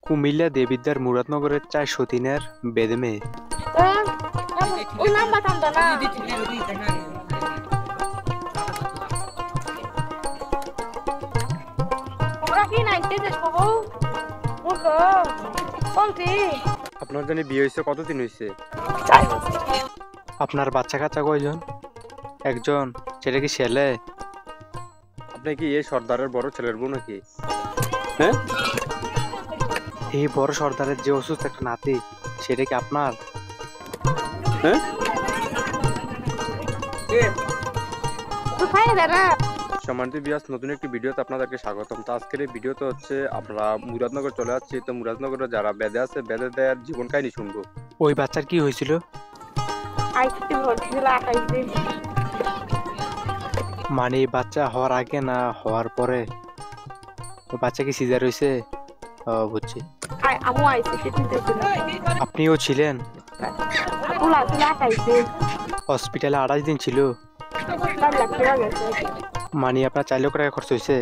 কুমিল্লা দেবিদ্বার মুরাদনগরের 403-এর বেদে মেয়ে। ulang batang dana. Ora কি নাইতে দেশ বাবু মুখ কোনটি আপনার জানি বিয়ে হয়েছে কতদিন হয়েছে? আপনার বাচ্চা কাচ্চা কয়জন? একজন। সেটা কি ছেলে? আপনি কি এই সর্দারের বড় ছেলের বউ নাকি? হ্যাঁ, এই বড় সর্দারের যে অসুস্থ একটা নাতি, সেটা কি আপনার? হ্যাঁ, তুই খাই দানা সম্মানিত বিয়াস, নতুন একটি ভিডিওতে আপনাদেরকে স্বাগতম। তো আজকের এই ভিডিওতে হচ্ছে আমরা মুরাদনগর চলে যাচ্ছি। তো মুরাদনগরে যারা বেদে আছে, বেদে দেয়ার জীবন কাহিনী শুনবো। ওই বাচ্চার কি হয়েছিল? আইতে ভর্তিলা আইতে মানে বাচ্চা হওয়ার আগে না হওয়ার পরে? তো বাচ্চা কি সিজার হয়েছে? বুঝছি। আমু আইতে কিনতে ছিল আপনিও ছিলেন? তুলা তুলা আইতে হসপিটালে 28 দিন ছিল। 4 লাখ টাকা গেছে মানে আপনার 4 লাখ টাকা খরচ হয়েছে?